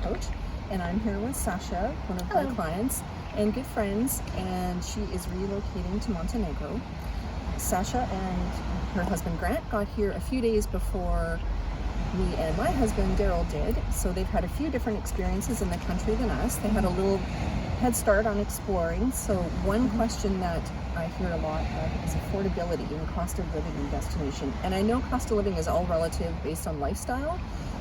coach, and I'm here with Sasha, one of my clients and good friends, and she is relocating to Montenegro. Sasha and her husband Grant got here a few days before me and my husband Daryl did, so they've had a few different experiences in the country than us. They had a little head start on exploring. So one question that I hear a lot of is affordability and cost of living in destination. And I know cost of living is all relative based on lifestyle,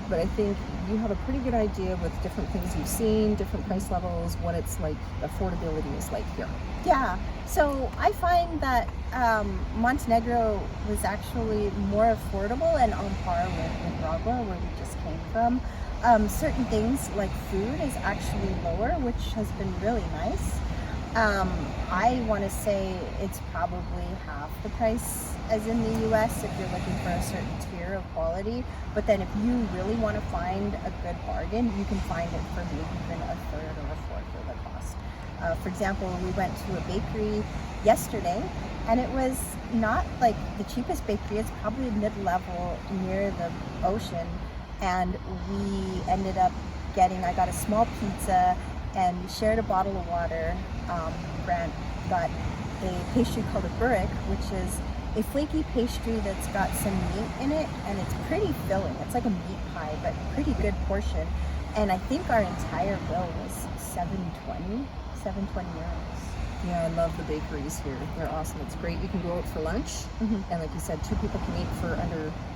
but I think you have a pretty good idea with different things you've seen, different price levels, what it's like, affordability is like here. Yeah, so I find that Montenegro was actually more affordable and on par with Nicaragua, where we just came from. Certain things like food is actually lower, which has been really nice. I want to say it's probably half the price as in the US if you're looking for a certain tier of quality. But then if you really want to find a good bargain, you can find it for maybe even a third or a fourth of the cost. For example, we went to a bakery yesterday, and it was not like the cheapest bakery. It's probably mid-level near the ocean, and we ended up I got a small pizza and we shared a bottle of water. Grant got a pastry called a burek, which is a flaky pastry that's got some meat in it, and it's pretty filling. It's like a meat pie, but pretty good portion. And I think our entire bill was $7.20 euros. Yeah, I love the bakeries here. They're awesome. It's great. You can go out for lunch, and like you said, two people can eat for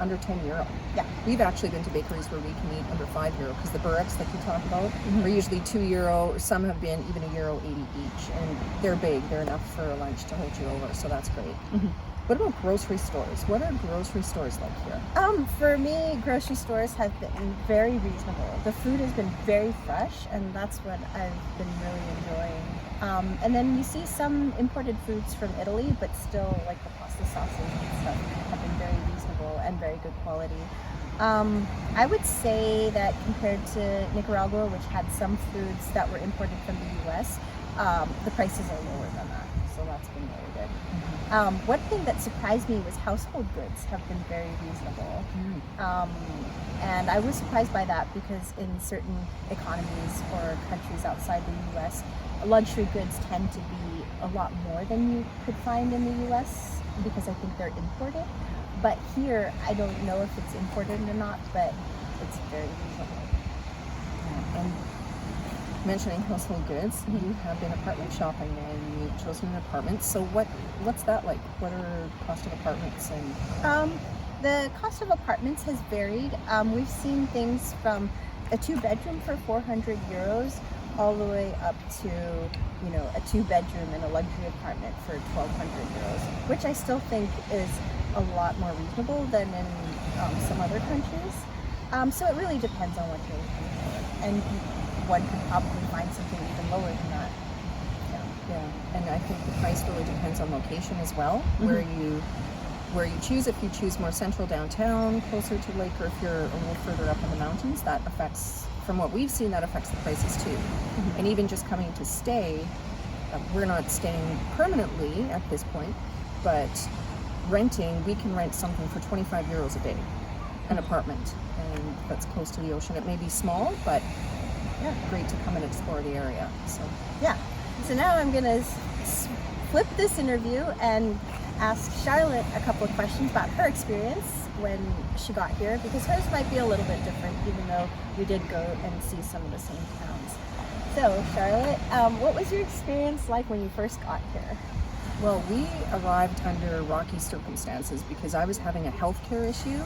under 10 euro. Yeah. We've actually been to bakeries where we can eat under 5 euro, because the bureks that you talk about are usually 2 euro. Some have been even €1.80 each, and they're big. They're enough for a lunch to hold you over, so that's great. What about grocery stores? What are grocery stores like here? For me, grocery stores have been very reasonable. The food has been very fresh, and that's what I've been really enjoying. And then you see some imported foods from Italy, but still like the pasta sauces and stuff have been very reasonable and very good quality. I would say that compared to Nicaragua, which had some foods that were imported from the US, the prices are lower than that. So that's been very good. One thing that surprised me was household goods have been very reasonable. And I was surprised by that because in certain economies or countries outside the US, luxury goods tend to be a lot more than you could find in the US because I think they're imported. But here, I don't know if it's imported or not, but it's very reasonable. And mentioning household goods, you have been apartment shopping and you've chosen an apartment. So what's that like? What are cost of apartments? And the cost of apartments has varied. We've seen things from a 2-bedroom for 400 euros all the way up to, a 2-bedroom in a luxury apartment for 1,200 euros, which I still think is a lot more reasonable than in some other countries. So it really depends on what you're looking for, and one could probably find something even lower than that. Yeah, and I think the price really depends on location as well, where you choose. If you choose more central downtown, closer to the lake, or if you're a little further up in the mountains, that affects, from what we've seen, that affects the prices too. And even just coming to stay, we're not staying permanently at this point, but renting, we can rent something for 25 euros a day, an apartment, and that's close to the ocean. It may be small, but great to come and explore the area. So now I'm gonna flip this interview and ask Charlotte a couple of questions about her experience when she got here, because hers might be a little bit different, even though we did go and see some of the same towns. So Charlotte, what was your experience like when you first got here? Well, we arrived under rocky circumstances because I was having a healthcare issue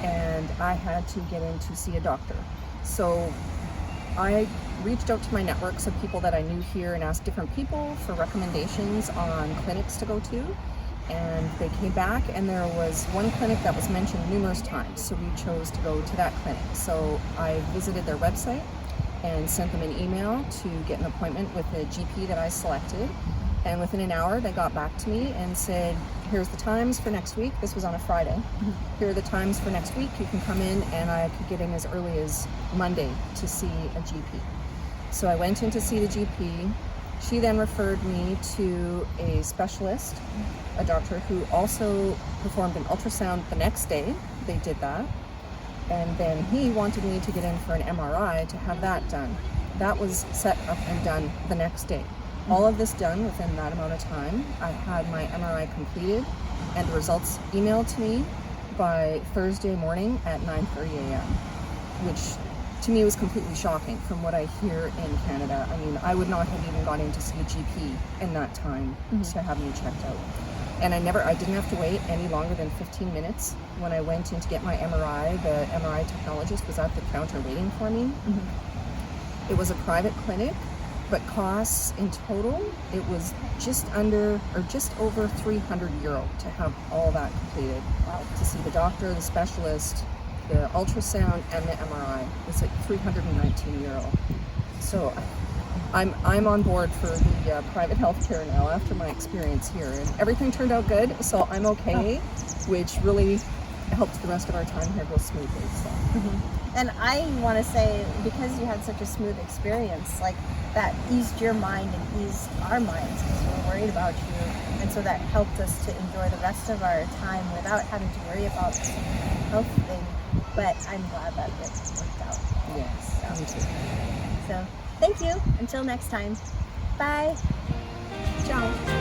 and I had to get in to see a doctor. So I reached out to my networks of people that I knew here and asked different people for recommendations on clinics to go to. And they came back, and there was one clinic that was mentioned numerous times, so we chose to go to that clinic. So I visited their website and sent them an email to get an appointment with the GP that I selected. And within an hour, they got back to me and said, here's the times for next week. This was on a Friday. Here are the times for next week. You can come in, and I could get in as early as Monday to see a GP. So I went in to see the GP. She then referred me to a specialist, a doctor who also performed an ultrasound the next day. They did that. And then he wanted me to get in for an MRI to have that done. That was set up and done the next day. All of this done within that amount of time. I had my MRI completed and the results emailed to me by Thursday morning at 9:30 a.m., which to me was completely shocking from what I hear in Canada. I mean, I would not have even gone in to see a GP in that time to have me checked out. And I didn't have to wait any longer than 15 minutes. When I went in to get my MRI, the MRI technologist was at the counter waiting for me. It was a private clinic, but costs in total, it was just over 300 euro to have all that completed. To see the doctor, the specialist, the ultrasound, and the MRI. It's like 319 euro. So I'm on board for the private healthcare now after my experience here, and everything turned out good, so I'm okay, which really helped the rest of our time here go smoothly. So. And I want to say, because you had such a smooth experience, like that eased your mind and eased our minds because we were worried about you, and so that helped us to enjoy the rest of our time without having to worry about this health thing. But I'm glad that it worked out. Yes, me too. So thank you. Until next time. Bye. Ciao.